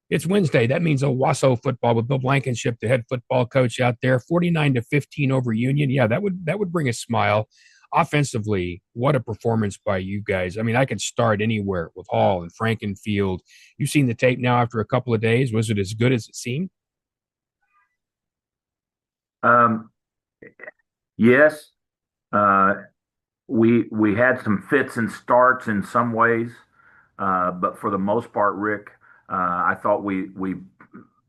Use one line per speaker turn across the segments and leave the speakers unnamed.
It's Wednesday. That means Owasso football with Bill Blankenship, the head football coach out there, 49-15 over Union. Yeah, that would bring a smile. Offensively, what a performance by you guys. I mean, I could start anywhere with Hall and Frankenfield. You've seen the tape now after a couple of days. Was it as good as it seemed?
Um, yes, uh, we had some fits and starts in some ways, but for the most part, Rick, I thought we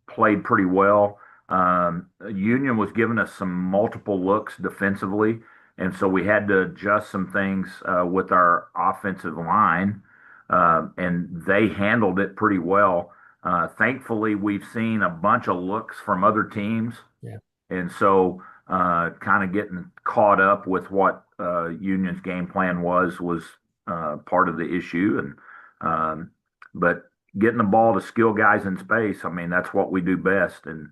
played pretty well. Union was giving us some multiple looks defensively, and so we had to adjust some things with our offensive line, and they handled it pretty well. Thankfully, we've seen a bunch of looks from other teams.
Yeah.
And so, kind of getting caught up with what Union's game plan was part of the issue. But getting the ball to skill guys in space, I mean, that's what we do best. And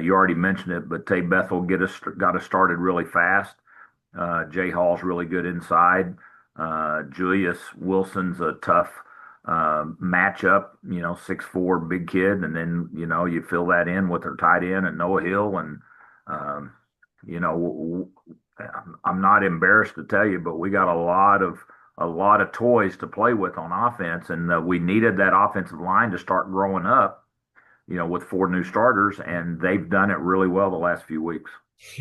you already mentioned it, but Tay Bethel got us started really fast. Jay Hall's really good inside. Julius Wilson's a tough matchup, 6'4", big kid. And then, you fill that in with their tight end and Noah Hill. And, um, you know, I'm not embarrassed to tell you, but we got a lot of toys to play with on offense. And we needed that offensive line to start growing up, with four new starters. And they've done it really well the last few weeks.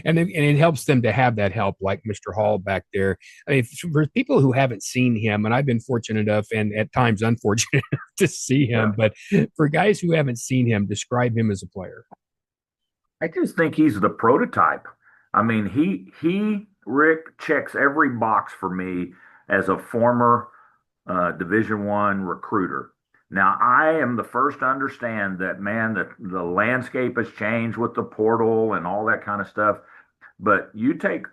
And it helps them to have that help, like Mr. Hall back there. I mean, for people who haven't seen him, and I've been fortunate enough, and at times unfortunate enough to see
Yeah.
him, but for guys who haven't seen him, describe him as a player.
I just think he's the prototype. I mean, he Rick checks every box for me as a former Division One recruiter. Now, I am the first to understand that, man, the landscape has changed with the portal and all that kind of stuff. But you take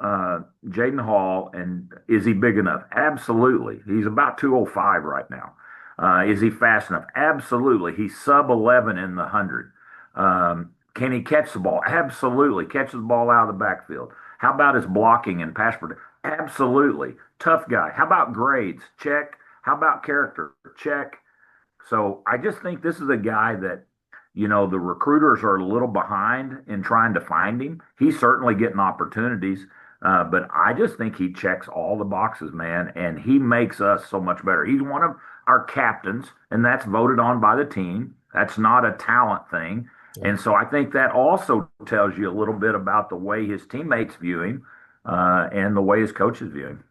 Jaden Hall, and is he big enough? Absolutely. He's about 205 right now. Is he fast enough? Absolutely. He's sub 11 in the 100. Can he catch the ball? Absolutely. Catches the ball out of the backfield. How about his blocking and pass protection? Absolutely. Tough guy. How about grades? Check. How about character? Check. So I just think this is a guy that, the recruiters are a little behind in trying to find him. He's certainly getting opportunities, but I just think he checks all the boxes, man, and he makes us so much better. He's one of our captains, and that's voted on by the team. That's not a talent thing.
Yeah.
And so I think that also tells you a little bit about the way his teammates view him, and the way his coaches view him.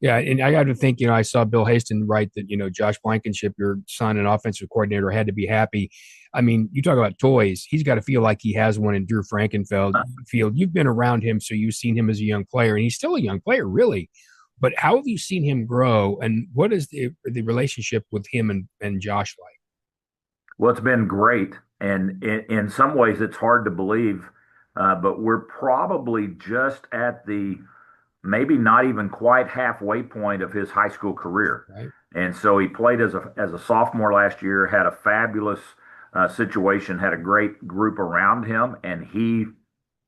Yeah, and I got to think, I saw Bill Haston write that, Josh Blankenship, your son and offensive coordinator, had to be happy. I mean, you talk about toys. He's got to feel like he has one in Drew Frankenfeld field. You've been around him, so you've seen him as a young player, and he's still a young player, really. But how have you seen him grow, and what is the relationship with him and Josh like?
Well, it's been great. And in some ways, it's hard to believe, but we're probably just at the maybe not even quite halfway point of his high school career.
Right?
And so he played as a sophomore last year, had a fabulous situation, had a great group around him, and he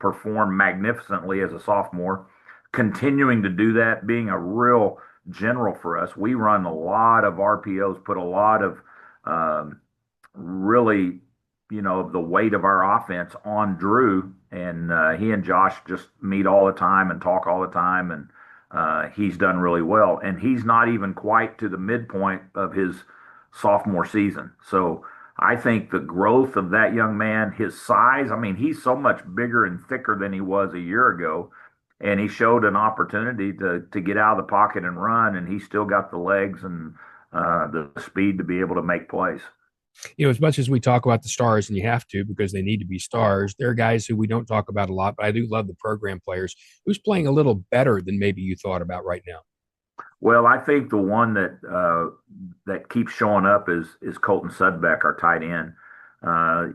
performed magnificently as a sophomore, continuing to do that, being a real general for us. We run a lot of RPOs, put a lot of um, really, the weight of our offense on Drew, and he and Josh just meet all the time and talk all the time, and he's done really well. And he's not even quite to the midpoint of his sophomore season. So I think the growth of that young man, his size, I mean, he's so much bigger and thicker than he was a year ago. And he showed an opportunity to get out of the pocket and run, and he's still got the legs and the speed to be able to make plays.
As much as we talk about the stars, and you have to because they need to be stars, there are guys who we don't talk about a lot, but I do love the program players. Who's playing a little better than maybe you thought about right now?
Well, I think the one that keeps showing up is Colton Sudbeck, our tight end,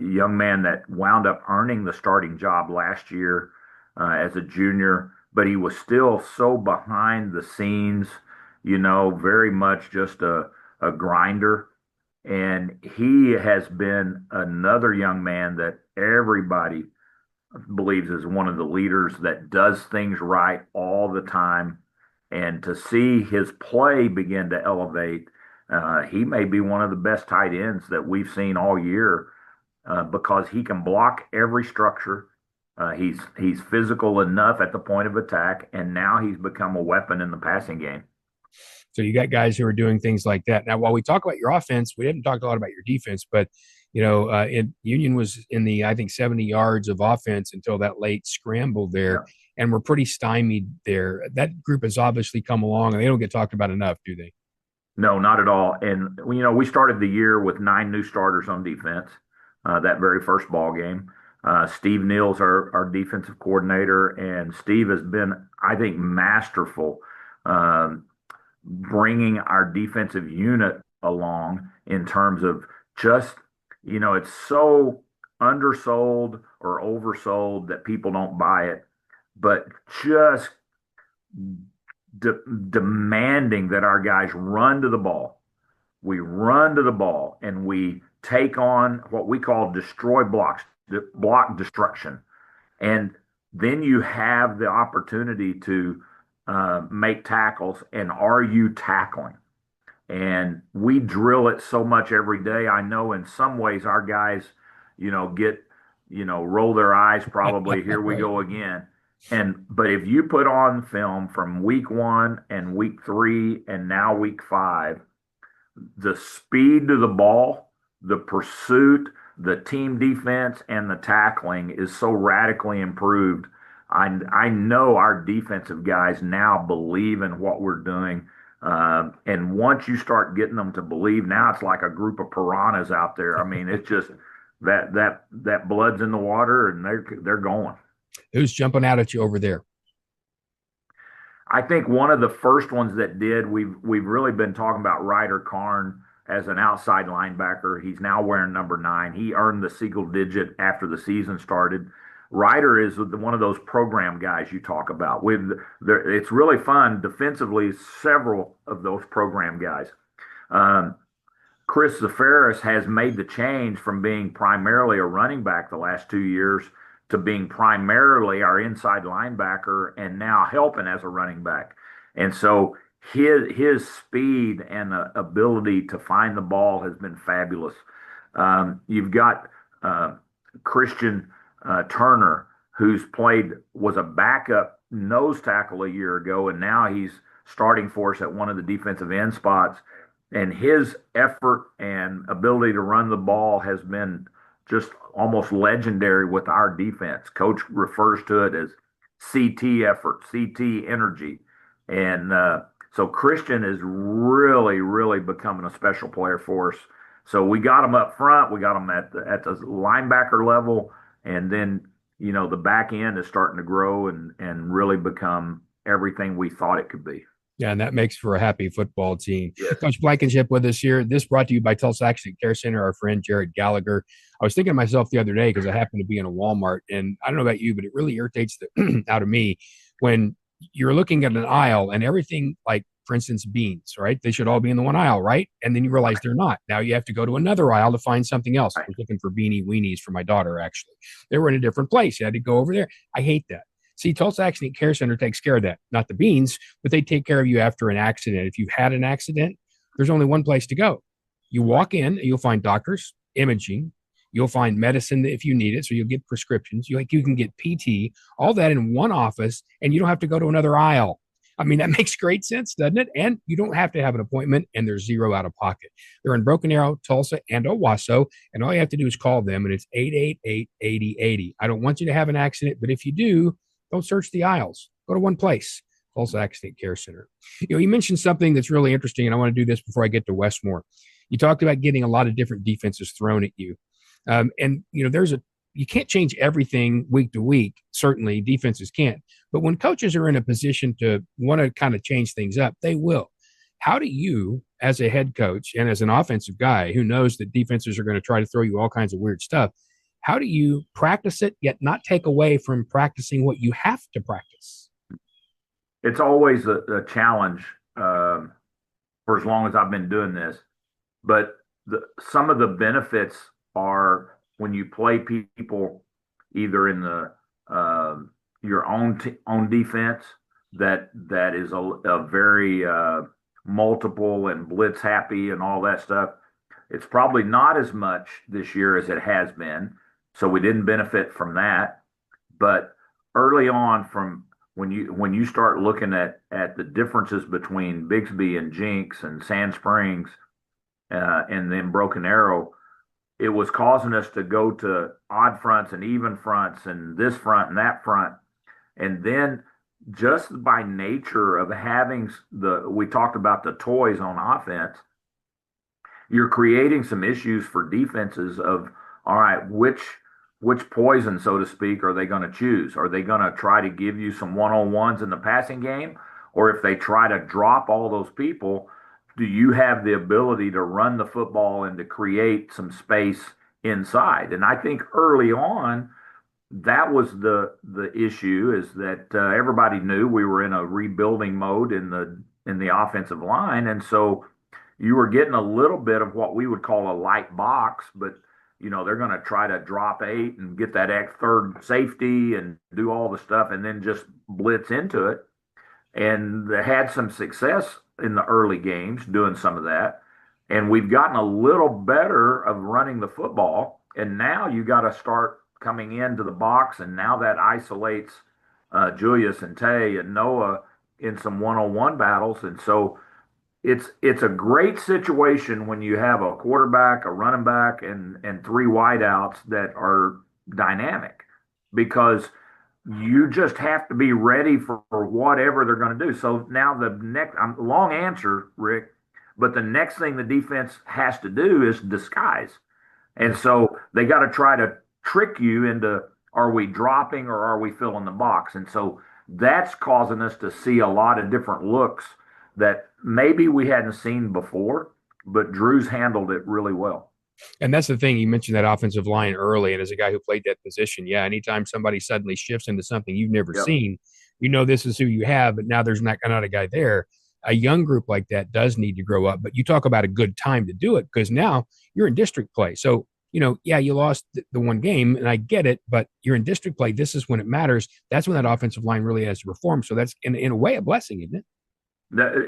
young man that wound up earning the starting job last year as a junior, but he was still so behind the scenes, very much just a grinder. And he has been another young man that everybody believes is one of the leaders that does things right all the time. And to see his play begin to elevate, He may be one of the best tight ends that we've seen all year because he can block every structure. He's physical enough at the point of attack, and now he's become a weapon in the passing game.
So you got guys who are doing things like that. Now, while we talk about your offense, we haven't talked a lot about your defense, but Union was in the, I think, 70 yards of offense until that late scramble there,
Yeah.
and we're pretty stymied there. That group has obviously come along, and they don't get talked about enough, do they?
No, not at all. And we started the year with 9 new starters on defense. That very first ball game. Steve Neal's our defensive coordinator, and Steve has been, I think, masterful um, bringing our defensive unit along in terms of just, it's so undersold or oversold that people don't buy it, but just de demanding that our guys run to the ball. We run to the ball and we take on what we call destroy blocks, block destruction. And then you have the opportunity to make tackles. And are you tackling? And we drill it so much every day. I know in some ways our guys, get, roll their eyes probably, here we
Right.
go again. But if you put on film from week 1 and week 3 and now week 5, the speed to the ball, the pursuit, the team defense, and the tackling is so radically improved. I know our defensive guys now believe in what we're doing. And once you start getting them to believe, now it's like a group of piranhas out there. I mean, it's just that blood's in the water and they're going.
Who's jumping out at you over there?
I think one of the first ones that did, we've really been talking about Ryder Karn as an outside linebacker. He's now wearing number 9. He earned the single digit after the season started. Ryder is one of those program guys you talk about. It's really fun defensively. Several of those program guys. Um, Chris Zafaris has made the change from being primarily a running back the last 2 years to being primarily our inside linebacker and now helping as a running back. And so his speed and ability to find the ball has been fabulous. You've got Christian Turner, was a backup nose tackle a year ago, and now he's starting for us at one of the defensive end spots. And his effort and ability to run the ball has been just almost legendary with our defense. Coach refers to it as CT effort, CT energy. And so Christian is really, really becoming a special player for us. So we got him up front, we got him at the linebacker level, and then the back end is starting to grow and really become everything we thought it could be.
Yeah, and that makes for a happy football team.
Yes.
Coach Blankenship with us here. This brought to you by Tulsa Accident Care Center, our friend Jared Gallagher. I was thinking to myself the other day because I happened to be in a Walmart, and I don't know about you, but it really irritates the out of me when you're looking at an aisle and everything, like, for instance, beans, right? They should all be in the one aisle, right? And then you realize they're not. Now you have to go to another aisle to find something else. I
Right.
was looking for beanie weenies for my daughter, actually. They were in a different place. You had to go over there. I hate that. See, Tulsa Accident Care Center takes care of that. Not the beans, but they take care of you after an accident. If you've had an accident, there's only one place to go. You walk in, you'll find doctors, imaging, you'll find medicine if you need it. So you'll get prescriptions. You can get PT, all that in one office, and you don't have to go to another aisle. I mean, that makes great sense, doesn't it? And you don't have to have an appointment, and there's zero out of pocket. They're in Broken Arrow, Tulsa, and Owasso, and all you have to do is call them, and it's 888-8080. I don't want you to have an accident, but if you do, don't search the aisles. Go to one place, Tulsa Accident Care Center. You mentioned something that's really interesting, and I want to do this before I get to Westmoore. You talked about getting a lot of different defenses thrown at you. And you can't change everything week to week. Certainly, defenses can't. But when coaches are in a position to want to kind of change things up, they will. How do you, as a head coach and as an offensive guy who knows that defenses are going to try to throw you all kinds of weird stuff, how do you practice it yet not take away from practicing what you have to practice?
It's always a challenge for as long as I've been doing this. But some of the benefits are when you play people either in the your own defense that is a very multiple and blitz happy and all that stuff. It's probably not as much this year as it has been. So we didn't benefit from that. But early on, from when you start looking at the differences between Bixby and Jinx and Sand Springs and then Broken Arrow, it was causing us to go to odd fronts and even fronts and this front and that front. And then just by nature of having we talked about the toys on offense, you're creating some issues for defenses of, all right, which poison, so to speak, are they going to choose? Are they going to try to give you some one-on-ones in the passing game? Or if they try to drop all those people, do you have the ability to run the football and to create some space inside? And I think early on, that was the issue, is that everybody knew we were in a rebuilding mode in the offensive line, and so you were getting a little bit of what we would call a light box, but they're going to try to drop eight and get that third safety and do all the stuff and then just blitz into it. And they had some success in the early games doing some of that. And we've gotten a little better of running the football. And now you got to start coming into the box. And now that isolates Julius and Tay and Noah in some one-on-one battles. And so it's a great situation when you have a quarterback, a running back, and three wideouts that are dynamic, because you just have to be ready for whatever they're going to do. So now the next long answer, Rick, but the next thing the defense has to do is disguise. And so they got to try to trick you into, are we dropping or are we filling the box? And so that's causing us to see a lot of different looks that maybe we hadn't seen before, but Drew's handled it really well.
And that's the thing. You mentioned that offensive line early. And as a guy who played that position, yeah, anytime somebody suddenly shifts into something you've never
Yep.
seen, this is who you have, but now there's not a guy there. A young group like that does need to grow up. But you talk about a good time to do it, because now you're in district play. So, yeah, you lost the one game, and I get it, but you're in district play. This is when it matters. That's when that offensive line really has to reform. So that's in a way a blessing, isn't it?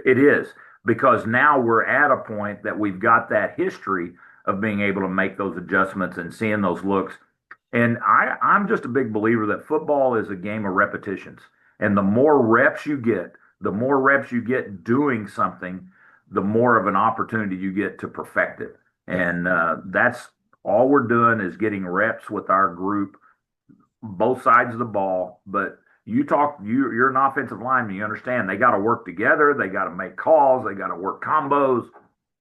It is, because now we're at a point that we've got that history of being able to make those adjustments and seeing those looks. And I'm just a big believer that football is a game of repetitions. And the more reps you get, doing something, the more of an opportunity you get to perfect it. And that's all we're doing, is getting reps with our group, both sides of the ball. But you're an offensive lineman. You understand they got to work together. They got to make calls. They got to work combos.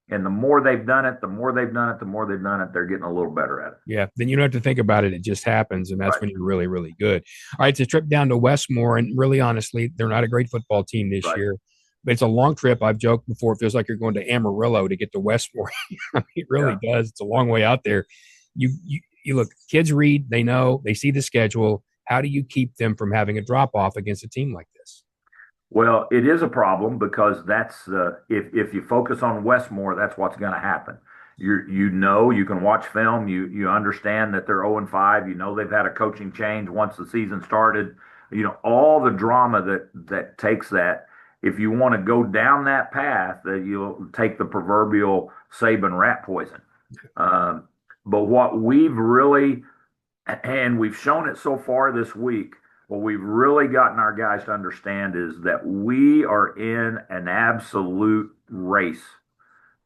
And the more they've done it, they're getting a little better at it.
Yeah. Then you don't have to think about it. It just happens. And that's
Right.
when you're really, really good. All right. It's a trip down to Westmoore. And really, honestly, they're not a great football team this
Right.
year, but it's a long trip. I've joked before. It feels like you're going to Amarillo to get to Westmoore. I mean, it really does. It's a long way out there. You look, kids read, they know, they see the schedule. How do you keep them from having a drop off against a team like this?
Well, it is a problem, because that's if you focus on Westmore, that's what's going to happen. You can watch film, you understand that they're 0-5. They've had a coaching change once the season started. All the drama that takes that. If you want to go down that path, that you'll take the proverbial Saban rat poison. But what we've shown it so far this week, what we've really gotten our guys to understand is that we are in an absolute race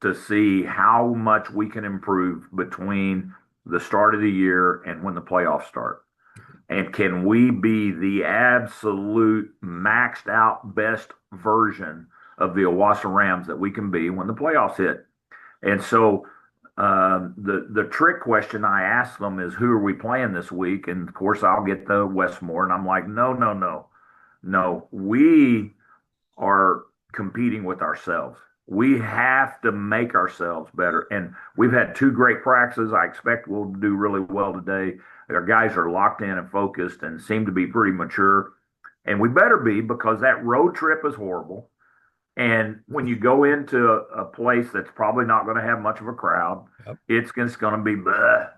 to see how much we can improve between the start of the year and when the playoffs start. And can we be the absolute maxed out best version of the Owasso Rams that we can be when the playoffs hit? And so the trick question I ask them is, who are we playing this week? And of course, I'll get the Westmore, and I'm like, no, no, no, no. We are competing with ourselves. We have to make ourselves better. And we've had two great practices. I expect we'll do really well today. Our guys are locked in and focused and seem to be pretty mature. And we better be, because that road trip is horrible. And when you go into a place that's probably not going to have much of a crowd,
Yep.
it's just going to be bleh.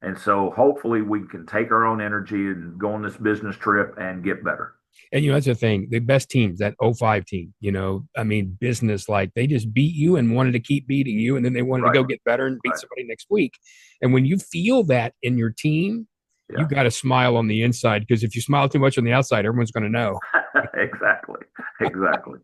And so hopefully we can take our own energy and go on this business trip and get better.
And that's the thing. The best teams, that '05 team, I mean, business like they just beat you and wanted to keep beating you, and then they wanted to
Right,
go get better and beat
right.
somebody next week. And when you feel that in your team, you
Yeah,
got to smile on the inside, because if you smile too much on the outside, everyone's going to know.
exactly, exactly.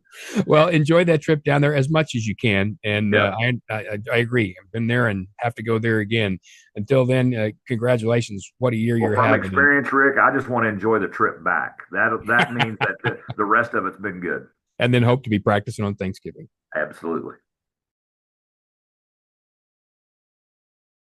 Well, enjoy that trip down there as much as you can, and
Yeah.
I agree. I've been there and have to go there again. Until then, congratulations! What a year
Well,
you're
from
having,
experience, Rick, I just want to enjoy the trip back. That means that the rest of it's been good.
and then hope to be practicing on Thanksgiving.
Absolutely.